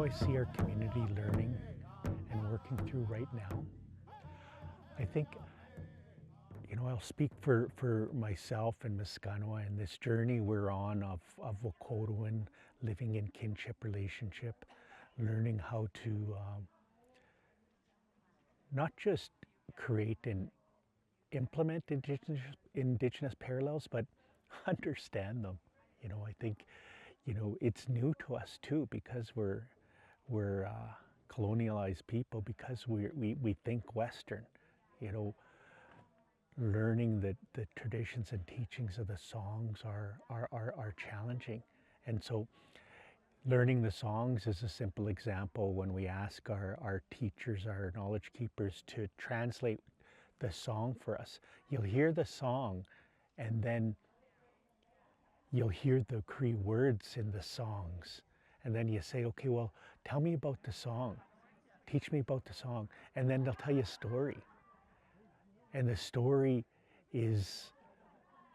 I see our community learning and working through right now, I think, I'll speak for myself and Miskanwa and this journey we're on of Setoskatowin, living in kinship relationship, learning how to not just create and implement indigenous parallels, but understand them. I think, it's new to us too because we're colonialized people because we think Western, you know, learning the traditions and teachings of the songs are challenging. And so learning the songs is a simple example when we ask our teachers, our knowledge keepers to translate the song for us. You'll hear the song and then you'll hear the Cree words in the songs. And then you say, okay, well, tell me about the song. Teach me about the song. And then they'll tell you a story. And the story is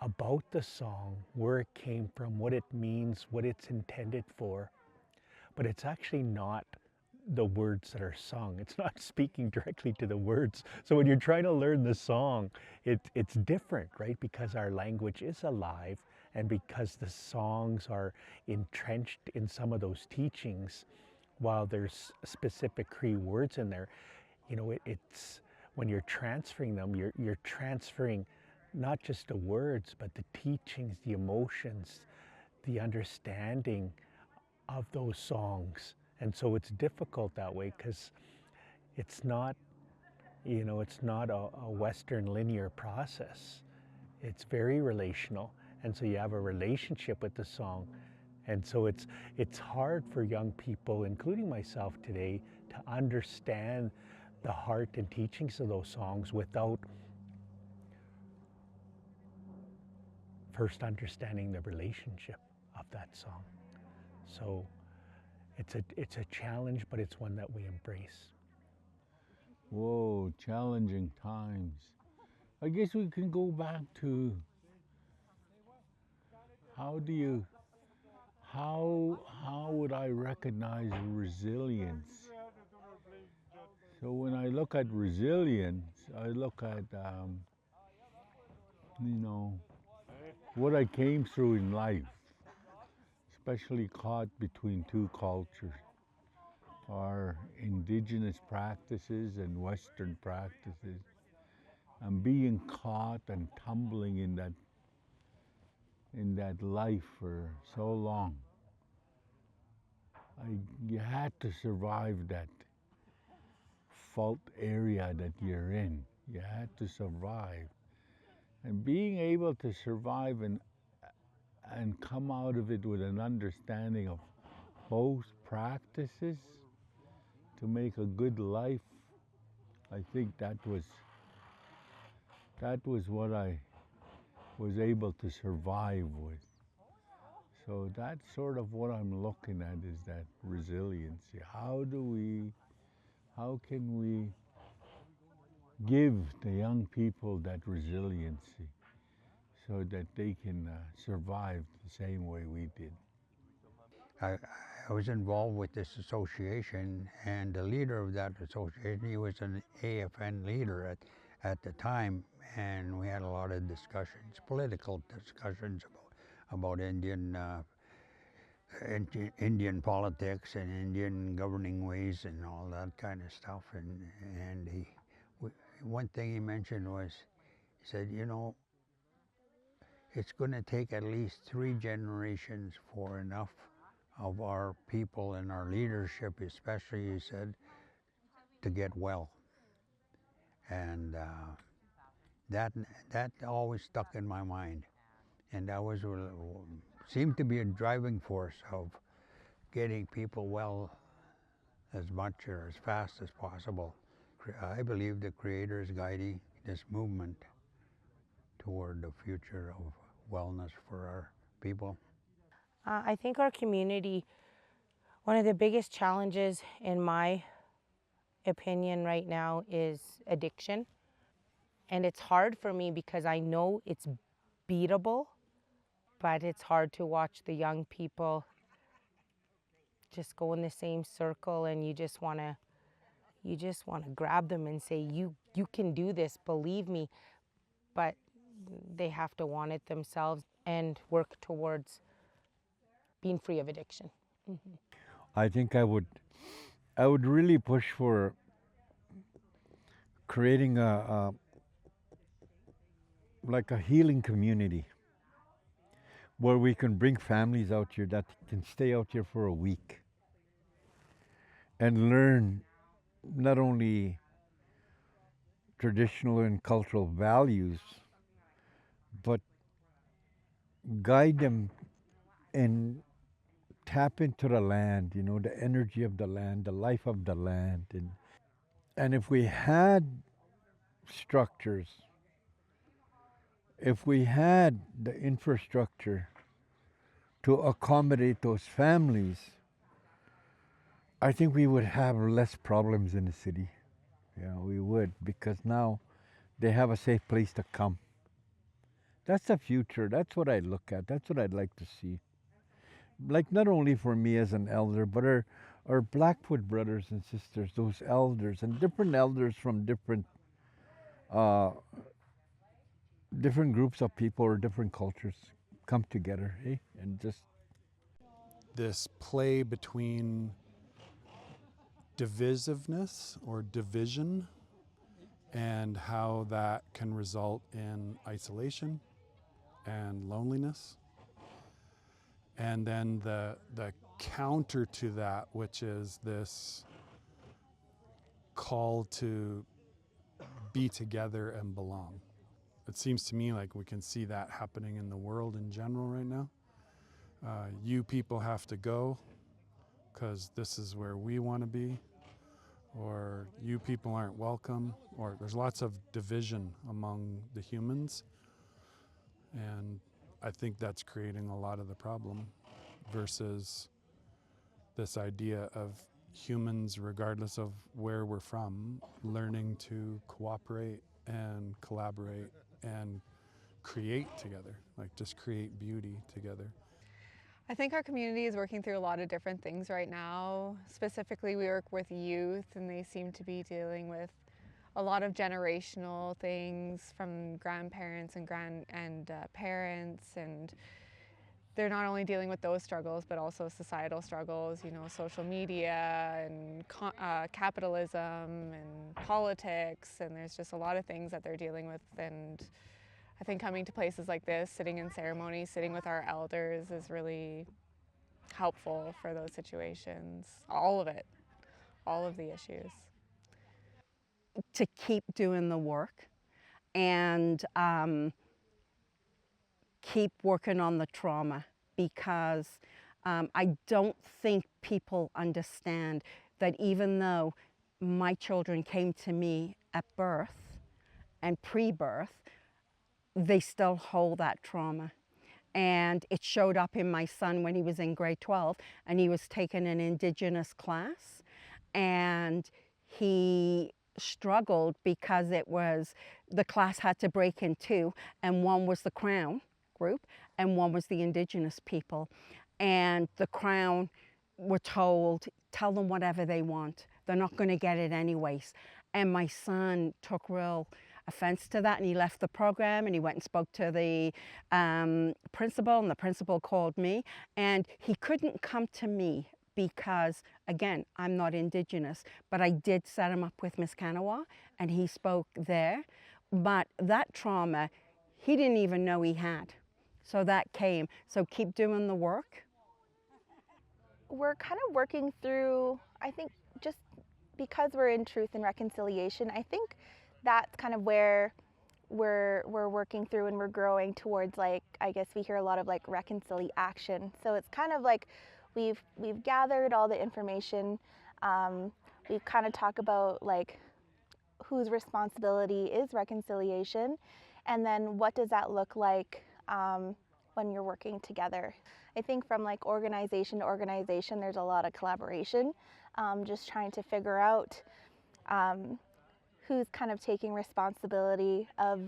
about the song, where it came from, what it means, what it's intended for. But it's actually not the words that are sung. It's not speaking directly to the words. So when you're trying to learn the song, it's different, right? Because our language is alive and because the songs are entrenched in some of those teachings, while there's specific Cree words in there, it's when you're transferring them, you're transferring not just the words, but the teachings, the emotions, the understanding of those songs. And so it's difficult that way because it's not, it's not a Western linear process. It's very relational. And so you have a relationship with the song. And so it's hard for young people, including myself today, to understand the heart and teachings of those songs without first understanding the relationship of that song. So it's a challenge, but it's one that we embrace. Whoa, challenging times. I guess we can go back to how do you, how would I recognize resilience? So when I look at resilience, I look at, you know, what I came through in life, especially caught between two cultures, our indigenous practices and Western practices, and being caught and tumbling in that life for so long. You had to survive that fault area that you're in. You had to survive. And being able to survive and come out of it with an understanding of both practices to make a good life, I think that was what I was able to survive with. So that's sort of what I'm looking at, is that resiliency. How can we give the young people that resiliency so that they can survive the same way we did? I was involved with this association, and the leader of that association, he was an AFN leader at the time, and we had a lot of discussions, political discussions about Indian politics and Indian governing ways and all that kind of stuff. And one thing he mentioned was, he said, it's going to take at least 3 generations for enough of our people and our leadership, especially, he said, to get well. And that always stuck in my mind. And that seemed to be a driving force of getting people well as much or as fast as possible. I believe the Creator is guiding this movement toward the future of wellness for our people. I think our community, one of the biggest challenges in my opinion right now is addiction. And it's hard for me because I know it's beatable, but it's hard to watch the young people just go in the same circle, and you just want to grab them and say, you can do this, believe me. But they have to want it themselves and work towards being free of addiction. Mm-hmm. I think I would really push for creating a like a healing community where we can bring families out here that can stay out here for a week and learn not only traditional and cultural values, but guide them and tap into the land, you know, the energy of the land, the life of the land. And if we had structures, if we had the infrastructure to accommodate those families, I think we would have less problems in the city. Yeah, we would, because now they have a safe place to come. That's the future. That's what I look at. That's what I'd like to see. Like, not only for me as an elder, but our Blackfoot brothers and sisters, those elders, and different elders from uh, different groups of people or different cultures come together, eh? And just this play between divisiveness or division and how that can result in isolation and loneliness. And then the counter to that, which is this call to be together and belong. It seems to me like we can see that happening in the world in general right now. You people have to go because this is where we want to be, or you people aren't welcome, or there's lots of division among the humans. And I think that's creating a lot of the problem versus this idea of humans, regardless of where we're from, learning to cooperate and collaborate and create together, like just create beauty together. I think our community is working through a lot of different things right now. Specifically, we work with youth, and they seem to be dealing with a lot of generational things from grandparents and parents, and they're not only dealing with those struggles, but also societal struggles, you know, social media and capitalism and politics, and there's just a lot of things that they're dealing with. And I think coming to places like this, sitting in ceremony, sitting with our elders is really helpful for those situations. All of it, all of the issues. To keep doing the work and keep working on the trauma, because I don't think people understand that even though my children came to me at birth and pre-birth, they still hold that trauma. And it showed up in my son when he was in grade 12 and he was taking an Indigenous class, and he struggled because the class had to break in two, and one was the Crown group and one was the Indigenous people. And the Crown were told, tell them whatever they want. They're not going to get it anyways. And my son took real offense to that, and he left the program and he went and spoke to the principal, and the principal called me, and he couldn't come to me because, again, I'm not Indigenous, but I did set him up with Miss Kanawa and he spoke there. But that trauma, he didn't even know he had. So that came. So keep doing the work. We're kind of working through, I think, just because we're in truth and reconciliation, I think that's kind of where we're working through, and we're growing towards, like, I guess we hear a lot of like reconciliation. So it's kind of like we've gathered all the information. We've kind of talked about like whose responsibility is reconciliation, and then what does that look like when you're working together. I think from like organization to organization, there's a lot of collaboration, just trying to figure out who's kind of taking responsibility of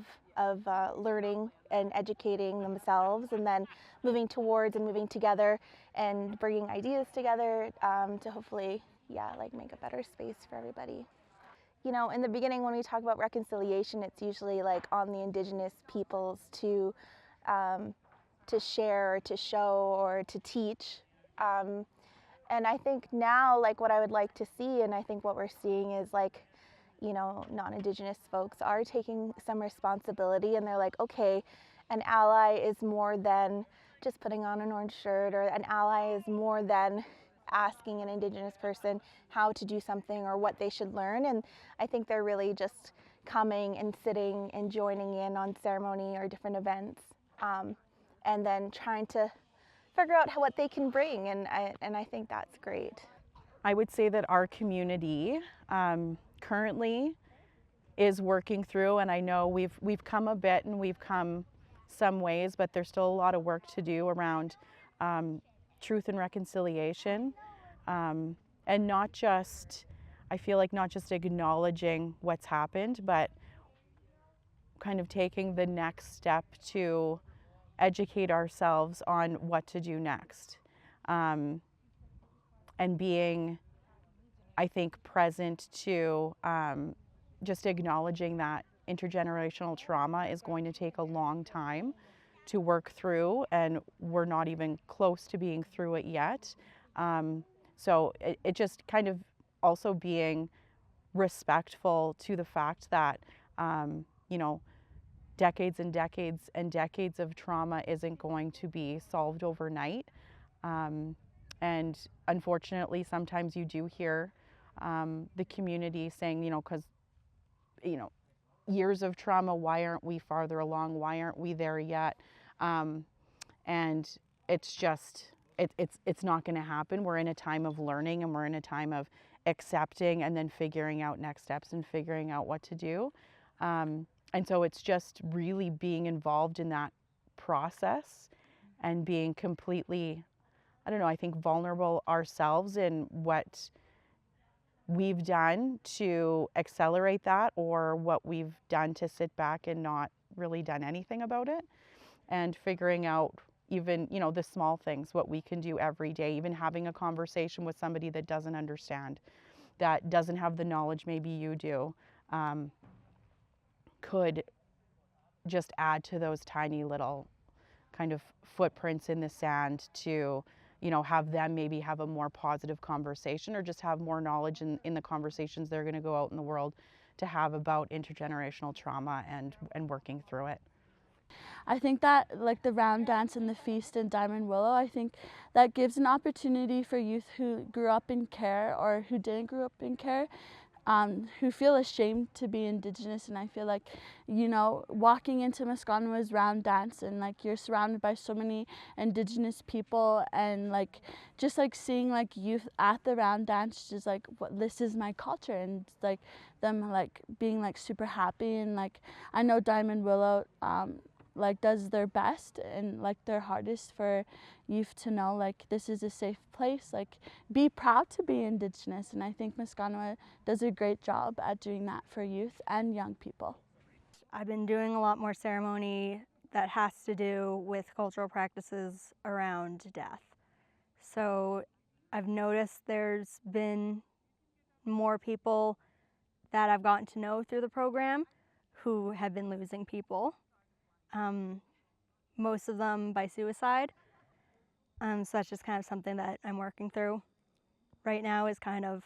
learning and educating themselves, and then moving towards and moving together and bringing ideas together to hopefully, yeah, like make a better space for everybody. You know, in the beginning when we talk about reconciliation, it's usually like on the Indigenous peoples to share or to show or to teach. And I think now, like what I would like to see, and I think what we're seeing is like, you know, non-Indigenous folks are taking some responsibility, and they're like, okay, an ally is more than just putting on an orange shirt, or an ally is more than asking an Indigenous person how to do something or what they should learn. And I think they're really just coming and sitting and joining in on ceremony or different events, and then trying to figure out what they can bring, and I think that's great. I would say that our community currently is working through, and I know we've come a bit and we've come some ways, but there's still a lot of work to do around truth and reconciliation, and not just, I feel like not just acknowledging what's happened, but kind of taking the next step to educate ourselves on what to do next, and being, I think, present to just acknowledging that intergenerational trauma is going to take a long time to work through, and we're not even close to being through it yet. So it just kind of also being respectful to the fact that, you know, decades and decades and decades of trauma isn't going to be solved overnight. And unfortunately, sometimes you do hear the community saying, you know, because, you know, years of trauma, why aren't we farther along? Why aren't we there yet? And it's just, it's not going to happen. We're in a time of learning, and we're in a time of accepting and then figuring out next steps and figuring out what to do. And so it's just really being involved in that process and being completely, I don't know, I think vulnerable ourselves in what we've done to accelerate that, or what we've done to sit back and not really done anything about it, and figuring out even, you know, the small things, what we can do every day, even having a conversation with somebody that doesn't understand, that doesn't have the knowledge maybe you do, could just add to those tiny little kind of footprints in the sand to, you know, have them maybe have a more positive conversation, or just have more knowledge in the conversations they're going to go out in the world to have about intergenerational trauma and working through it. I think that, like the round dance and the feast in Diamond Willow, I think that gives an opportunity for youth who grew up in care or who didn't grow up in care, who feel ashamed to be Indigenous. And I feel like, you know, walking into Musqueama's round dance, and like you're surrounded by so many Indigenous people, and like just like seeing like youth at the round dance, just like, what, this is my culture, and like them like being like super happy. And like I know Diamond Willow like does their best and like their hardest for youth to know like this is a safe place, like be proud to be Indigenous. And I think Musqueama does a great job at doing that for youth and young people. I've been doing a lot more ceremony that has to do with cultural practices around death. So I've noticed there's been more people that I've gotten to know through the program who have been losing people. Most of them by suicide. So that's just kind of something that I'm working through right now, is kind of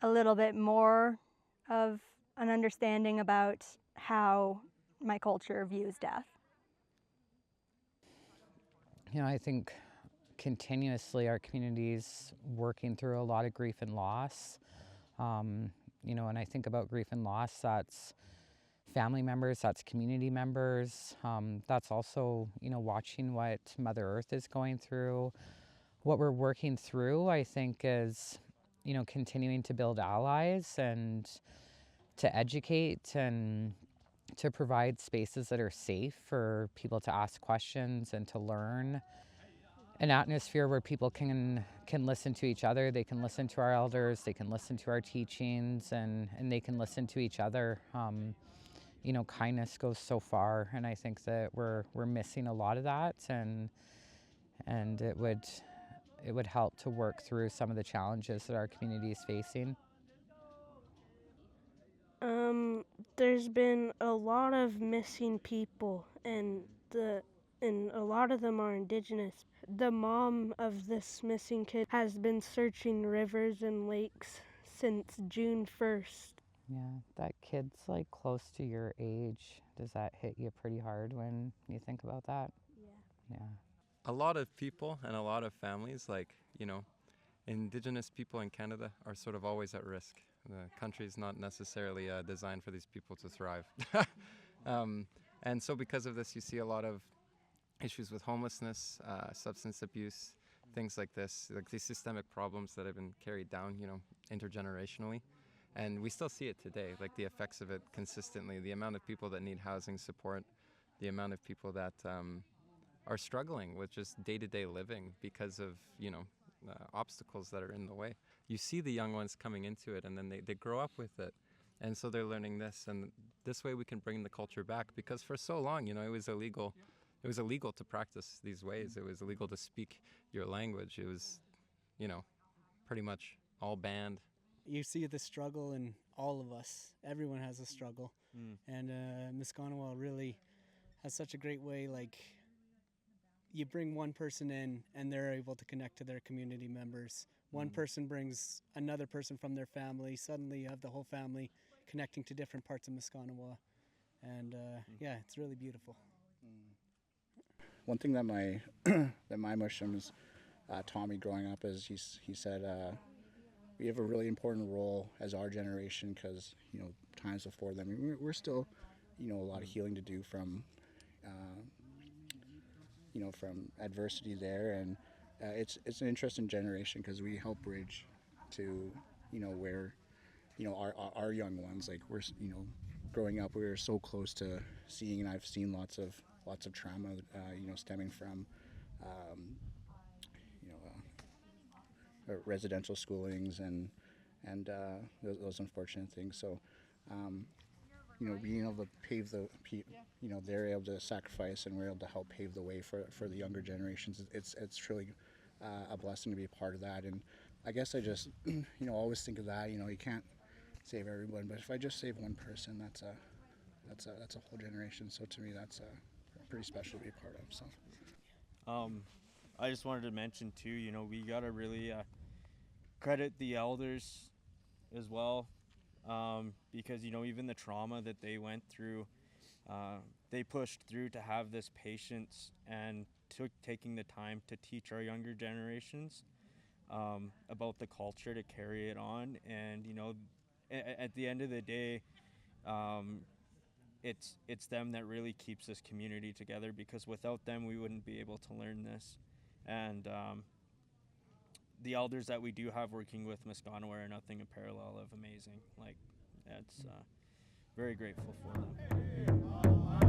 a little bit more of an understanding about how my culture views death. You know, I think continuously our community's working through a lot of grief and loss. You know, when I think about grief and loss, that's family members, that's community members, that's also, you know, watching what Mother Earth is going through. What we're working through, I think, is, you know, continuing to build allies and to educate and to provide spaces that are safe for people to ask questions and to learn. an atmosphere where people can listen to each other, they can listen to our elders, they can listen to our teachings, and they can listen to each other. You know, kindness goes so far, and I think that we're missing a lot of that, and it would help to work through some of the challenges that our community is facing. There's been a lot of missing people, and a lot of them are Indigenous. The mom of this missing kid has been searching rivers and lakes since June 1st. Yeah, that kid's like close to your age. Does that hit you pretty hard when you think about that? Yeah. A lot of people and a lot of families, like, you know, Indigenous people in Canada are sort of always at risk. The country's not necessarily designed for these people to thrive. And so because of this, you see a lot of issues with homelessness, substance abuse, things like this, like these systemic problems that have been carried down, you know, intergenerationally. And we still see it today, like the effects of it consistently, the amount of people that need housing support, the amount of people that are struggling with just day-to-day living because of, you know, obstacles that are in the way. You see the young ones coming into it, and then they grow up with it. And so they're learning this, and this way we can bring the culture back, because for so long, you know, it was illegal to practice these ways. It was illegal to speak your language. It was, you know, pretty much all banned. You see the struggle in all of us. Everyone has a struggle. And Misconawal really has such a great way, like, you bring one person in and they're able to connect to their community members. One person brings another person from their family. Suddenly you have the whole family connecting to different parts of Misconawal. And yeah, it's really beautiful. One thing that my that my Mushrooms taught me growing up is he said we have a really important role as our generation, because, you know, times before them, we're still, you know, a lot of healing to do from you know, from adversity there. And it's an interesting generation, because we help bridge to, you know, where, you know, our young ones, like, we're, you know, growing up, we were so close to seeing, and I've seen lots of trauma, you know, stemming from you know, residential schoolings and those unfortunate things. So you know, being able to pave the, you know, they're able to sacrifice, and we're able to help pave the way for the younger generations. It's truly a blessing to be a part of that. And I guess I just, you know, always think of that. You know, you can't save everyone, but if I just save one person, that's a whole generation. So to me, that's pretty special to be a part of. So I just wanted to mention too, you know, we gotta really credit the elders as well. Because, you know, even the trauma that they went through, they pushed through to have this patience and taking the time to teach our younger generations about the culture, to carry it on. And, you know, at the end of the day, it's them that really keeps this community together, because without them we wouldn't be able to learn this. And the elders that we do have working with Misconawal are nothing in parallel of amazing. Like, that's very grateful for them.